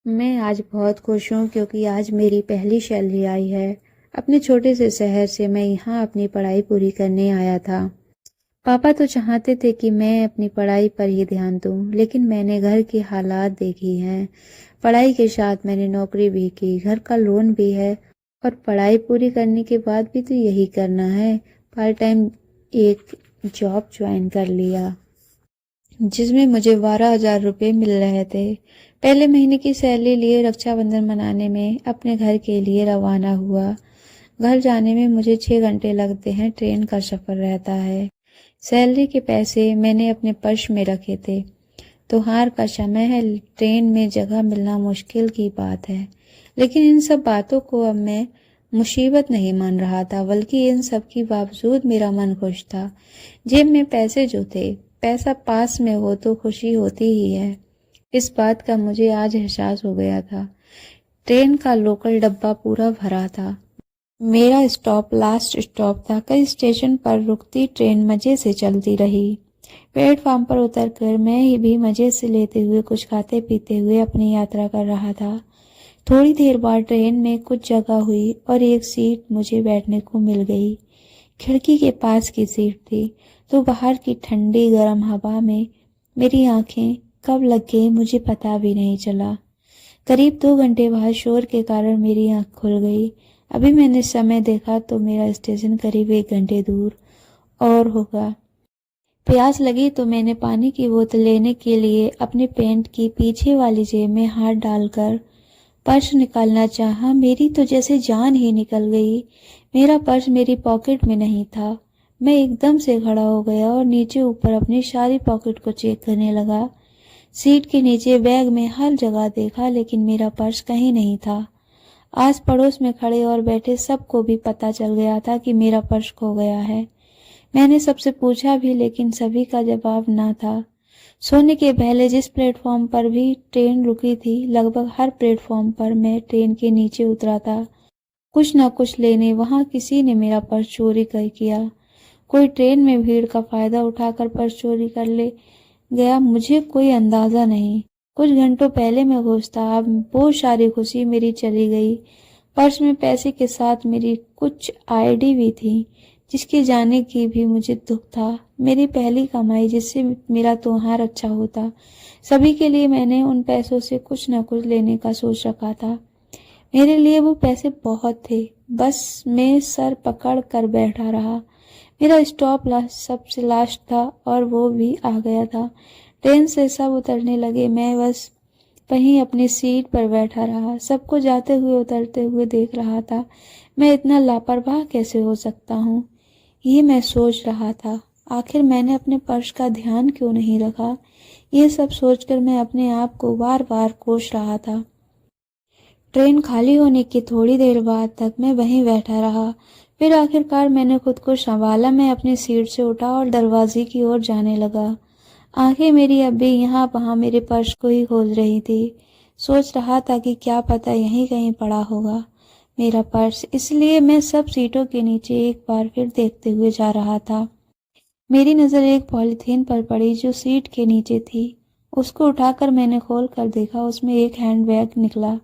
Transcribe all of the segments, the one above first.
मैं आज बहुत खुश हूँ क्योंकि आज मेरी पहली सैलरी आई है। अपने छोटे से शहर से मैं यहाँ अपनी पढ़ाई पूरी करने आया था। पापा तो चाहते थे कि मैं अपनी पढ़ाई पर ही ध्यान दूँ, लेकिन मैंने घर की हालात देखी हैं। पढ़ाई के साथ मैंने नौकरी भी की, घर का लोन भी है और पढ़ाई पूरी करने के बाद भी तो यही करना है। पार्ट टाइम एक जॉब ज्वाइन कर लिया जिसमें मुझे 12,000 रुपये मिल रहे थे। पहले महीने की सैलरी लिए रक्षाबंधन मनाने में अपने घर के लिए रवाना हुआ। घर जाने में मुझे 6 घंटे लगते हैं, ट्रेन का सफ़र रहता है। सैलरी के पैसे मैंने अपने पर्स में रखे थे। त्योहार का समय है, ट्रेन में जगह मिलना मुश्किल की बात है, लेकिन इन सब बातों को अब मैं मुसीबत नहीं मान रहा था, बल्कि इन सब के बावजूद मेरा मन खुश था। जेब में पैसे जो थे, पैसा पास में हो तो खुशी होती ही है। इस बात का मुझे आज एहसास हो गया था। ट्रेन का लोकल डब्बा पूरा भरा था। मेरा स्टॉप लास्ट स्टॉप था। कई स्टेशन पर रुकती ट्रेन मजे से चलती रही। प्लेटफॉर्म पर उतरकर मैं भी मजे से लेते हुए कुछ खाते पीते हुए अपनी यात्रा कर रहा था। थोड़ी देर बाद ट्रेन में कुछ जगह हुई और एक सीट मुझे बैठने को मिल गई। खिड़की के पास की सीट थी, तो बाहर की ठंडी गर्म हवा में मेरी आंखें कब लग गई मुझे पता भी नहीं चला। करीब 2 घंटे बाद शोर के कारण मेरी आंख खुल गई। अभी मैंने समय देखा तो मेरा स्टेशन करीब 1 घंटे दूर और होगा। प्यास लगी तो मैंने पानी की बोतल लेने के लिए अपने पैंट की पीछे वाली जेब में हाथ डालकर पर्स निकालना चाहा। मेरी तो जैसे जान ही निकल गई। मेरा पर्स मेरी पॉकेट में नहीं था। मैं एकदम से खड़ा हो गया और नीचे ऊपर अपनी सारी पॉकेट को चेक करने लगा। सीट के नीचे, बैग में, हर जगह देखा, लेकिन मेरा पर्स कहीं नहीं था। आस पड़ोस में खड़े और बैठे सबको भी पता चल गया था कि मेरा पर्स खो गया है। मैंने सबसे पूछा भी, लेकिन सभी का जवाब ना था। सोने के पहले जिस प्लेटफॉर्म पर भी ट्रेन रुकी थी, लगभग हर प्लेटफॉर्म पर मैं ट्रेन के नीचे उतरा था कुछ न कुछ लेने। वहां किसी ने मेरा पर्स चोरी कर किया। कोई ट्रेन में भीड़ का फायदा उठाकर पर्स चोरी कर ले गया, मुझे कोई अंदाजा नहीं। कुछ घंटों पहले मैं खुश था, अब वो सारी खुशी मेरी चली गई। पर्स में पैसे के साथ मेरी कुछ आईडी भी थी, जिसके जाने की भी मुझे दुख था। मेरी पहली कमाई जिससे मेरा त्योहार अच्छा होता। सभी के लिए मैंने उन पैसों से कुछ न कुछ लेने का सोच रखा था। मेरे लिए वो पैसे बहुत थे। बस मैं सर पकड़ कर बैठा रहा। मेरा स्टॉप सबसे लास्ट था और वो भी आ गया था। ट्रेन से सब उतरने लगे, मैं बस वहीं अपनी सीट पर बैठा रहा। सबको जाते हुए उतरते हुए देख रहा था। मैं इतना लापरवाह कैसे हो सकता हूँ, ये मैं सोच रहा था। आखिर मैंने अपने पर्स का ध्यान क्यों नहीं रखा, ये सब सोचकर मैं अपने आप को बार बार कोस रहा था। ट्रेन खाली होने की थोड़ी देर बाद तक मैं वहीं बैठा रहा। फिर आखिरकार मैंने खुद को संभाला। मैं अपनी सीट से उठा और दरवाजे की ओर जाने लगा। आंखें मेरी अब भी यहाँ वहाँ मेरे पर्स को ही खोज रही थी। सोच रहा था कि क्या पता यहीं कहीं पड़ा होगा मेरा पर्स। इसलिए मैं सब सीटों के नीचे एक बार फिर देखते हुए जा रहा था। मेरी नज़र एक पॉलीथीन पर पड़ी जो सीट के नीचे थी। उसको उठाकर मैंने खोल कर देखा। उसमें एक हैंडबैग निकला।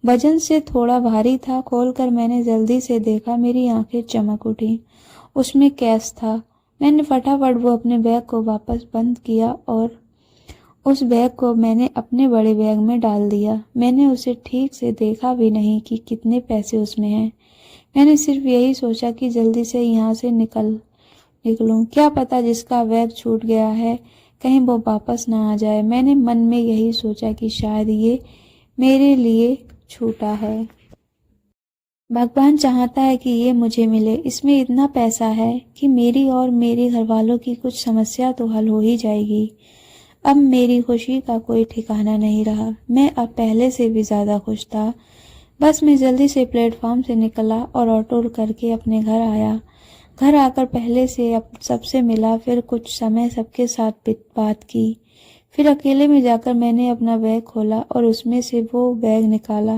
वजन से थोड़ा भारी था। खोलकर मैंने जल्दी से देखा, मेरी आंखें चमक उठी। उसमें कैश था। मैंने फटाफट वो अपने बैग को वापस बंद किया और उस बैग को मैंने अपने बड़े बैग में डाल दिया। मैंने उसे ठीक से देखा भी नहीं कि कितने पैसे उसमें हैं। मैंने सिर्फ यही सोचा कि जल्दी से यहाँ से निकलूं। क्या पता जिसका बैग छूट गया है कहीं वो वापस ना आ जाए। मैंने मन में यही सोचा कि शायद ये मेरे लिए छूटा है। भगवान चाहता है कि ये मुझे मिले। इसमें इतना पैसा है कि मेरी और मेरे घर वालों की कुछ समस्या तो हल हो ही जाएगी। अब मेरी खुशी का कोई ठिकाना नहीं रहा। मैं अब पहले से भी ज्यादा खुश था। बस मैं जल्दी से प्लेटफॉर्म से निकला और ऑटो करके अपने घर आया। घर आकर पहले से अब सबसे मिला, फिर कुछ समय सबके साथ बात की। फिर अकेले में जाकर मैंने अपना बैग खोला और उसमें से वो बैग निकाला।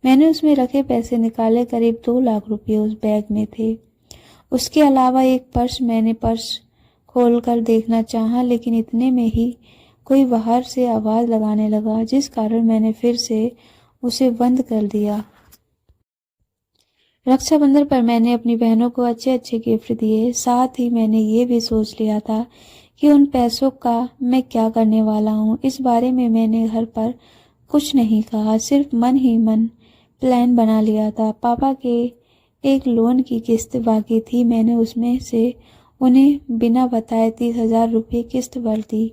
मैंने उसमें रखे पैसे निकाले। करीब 2 लाख रुपए उस बैग में थे। उसके अलावा एक पर्स। मैंने पर्स खोलकर देखना चाहा, लेकिन इतने में ही कोई बाहर से आवाज़ लगाने लगा, जिस कारण मैंने फिर से उसे बंद कर दिया। रक्षाबंधन पर मैंने अपनी बहनों को अच्छे अच्छे गिफ्ट दिए। साथ ही मैंने ये भी सोच लिया था कि उन पैसों का मैं क्या करने वाला हूँ। इस बारे में मैंने घर पर कुछ नहीं कहा, सिर्फ मन ही मन प्लान बना लिया था। पापा के एक लोन की किस्त बाकी थी, मैंने उसमें से उन्हें बिना बताए 30,000 रुपये किस्त भर दी।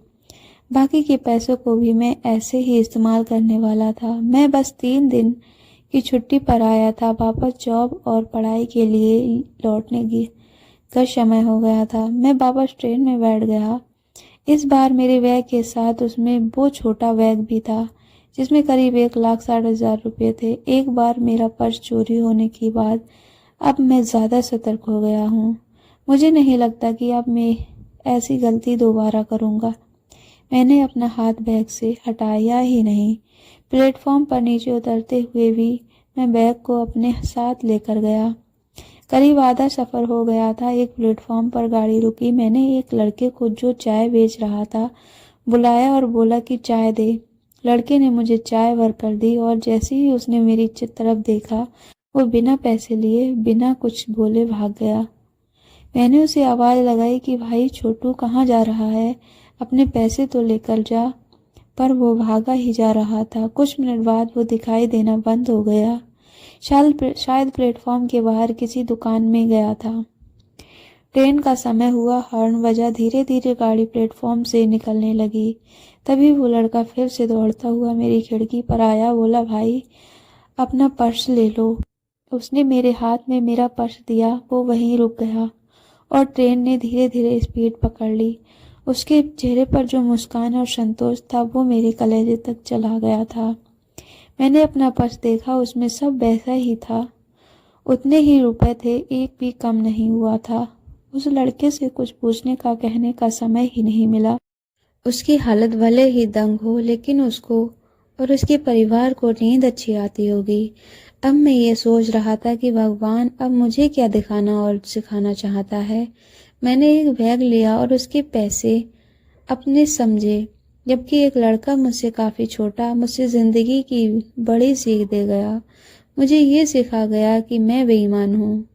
बाकी के पैसों को भी मैं ऐसे ही इस्तेमाल करने वाला था। मैं बस 3 दिन की छुट्टी पर आया था, वापस जॉब और पढ़ाई के लिए लौटने का समय हो गया था। मैं वापस ट्रेन में बैठ गया। इस बार मेरे बैग के साथ उसमें वो छोटा बैग भी था जिसमें करीब 1,60,000 रुपये थे। एक बार मेरा पर्स चोरी होने के बाद अब मैं ज़्यादा सतर्क हो गया हूँ। मुझे नहीं लगता कि अब मैं ऐसी गलती दोबारा करूँगा। मैंने अपना हाथ बैग से हटाया ही नहीं। प्लेटफॉर्म पर नीचे उतरते हुए भी मैं बैग को अपने साथ लेकर गया। करीब आधा सफ़र हो गया था। एक प्लेटफॉर्म पर गाड़ी रुकी। मैंने एक लड़के को जो चाय बेच रहा था बुलाया और बोला कि चाय दे। लड़के ने मुझे चाय भर कर दी और जैसे ही उसने मेरी तरफ देखा, वो बिना पैसे लिए बिना कुछ बोले भाग गया। मैंने उसे आवाज़ लगाई कि भाई छोटू कहाँ जा रहा है, अपने पैसे तो लेकर जा, पर वो भागा ही जा रहा था। कुछ मिनट बाद वो दिखाई देना बंद हो गया। शायद प्लेटफॉर्म के बाहर किसी दुकान में गया था। ट्रेन का समय हुआ, हॉर्न बजा, धीरे धीरे गाड़ी प्लेटफॉर्म से निकलने लगी। तभी वो लड़का फिर से दौड़ता हुआ मेरी खिड़की पर आया, बोला भाई अपना पर्स ले लो। उसने मेरे हाथ में मेरा पर्स दिया। वो वहीं रुक गया और ट्रेन ने धीरे धीरे स्पीड पकड़ ली। उसके चेहरे पर जो मुस्कान और संतोष था वो मेरे कलेजे तक चला गया था। मैंने अपना पर्स देखा, उसमें सब वैसा ही था, उतने ही रुपए थे, एक भी कम नहीं हुआ था। उस लड़के से कुछ पूछने का कहने का समय ही नहीं मिला। उसकी हालत भले ही दंग हो, लेकिन उसको और उसके परिवार को नींद अच्छी आती होगी। अब मैं ये सोच रहा था कि भगवान अब मुझे क्या दिखाना और सिखाना चाहता है। मैंने एक बैग लिया और उसके पैसे अपने समझे, जबकि एक लड़का मुझसे काफ़ी छोटा मुझसे ज़िंदगी की बड़ी सीख दे गया। मुझे ये सिखा गया कि मैं बेईमान हूँ।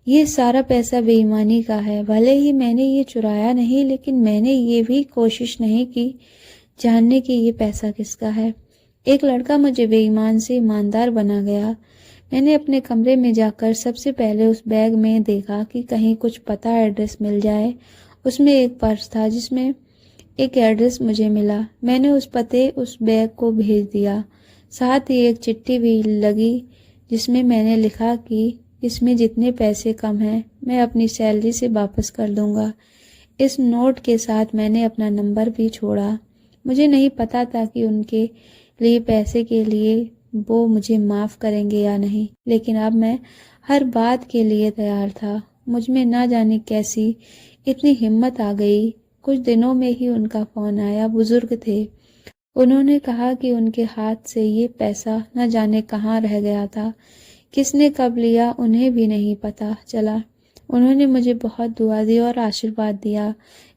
ये सारा पैसा बेईमानी का है। भले ही मैंने ये चुराया नहीं, लेकिन मैंने ये भी कोशिश नहीं की जानने की ये पैसा किसका है। एक लड़का मुझे बेईमान से ईमानदार बना गया। मैंने अपने कमरे में जाकर सबसे पहले उस बैग में देखा कि कहीं कुछ पता एड्रेस मिल जाए। उसमें एक पर्स था जिसमें एक एड्रेस मुझे मिला। मैंने उस पते उस बैग को भेज दिया। साथ ही एक चिट्ठी भी लगी जिसमें मैंने लिखा कि इसमें जितने पैसे कम हैं मैं अपनी सैलरी से वापस कर दूंगा। इस नोट के साथ मैंने अपना नंबर भी छोड़ा। मुझे नहीं पता था कि उनके लिए पैसे के लिए वो मुझे माफ़ करेंगे या नहीं, लेकिन अब मैं हर बात के लिए तैयार था। मुझ में ना जाने कैसी इतनी हिम्मत आ गई। कुछ दिनों में ही उनका फ़ोन आया। बुजुर्ग थे। उन्होंने कहा कि उनके हाथ से ये पैसा न जाने कहाँ रह गया था, किसने कब लिया उन्हें भी नहीं पता चला। उन्होंने मुझे बहुत दुआ दी और आशीर्वाद दिया।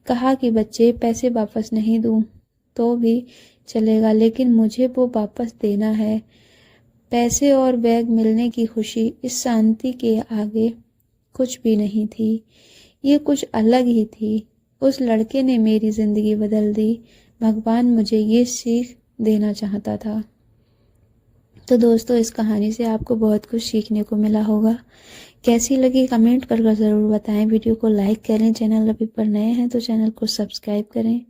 कहा कि बच्चे पैसे वापस नहीं दूँ तो भी चलेगा, लेकिन मुझे वो वापस देना है। पैसे और बैग मिलने की खुशी इस शांति के आगे कुछ भी नहीं थी। ये कुछ अलग ही थी। उस लड़के ने मेरी ज़िंदगी बदल दी। भगवान मुझे ये सीख देना चाहता था। तो दोस्तों, इस कहानी से आपको बहुत कुछ सीखने को मिला होगा। कैसी लगी कमेंट कर ज़रूर बताएं। वीडियो को लाइक करें। चैनल अभी पर नए हैं तो चैनल को सब्सक्राइब करें।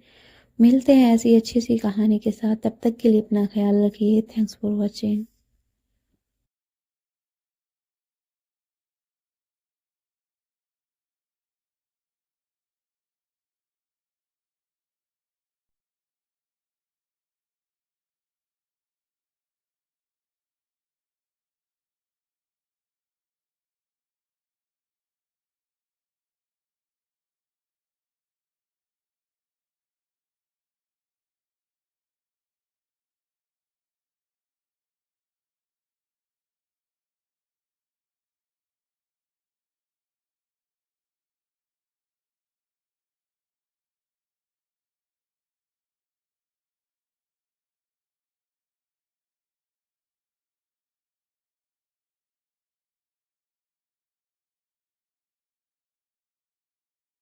मिलते हैं ऐसी अच्छी सी कहानी के साथ। तब तक के लिए अपना ख्याल रखिए। Thanks for watching.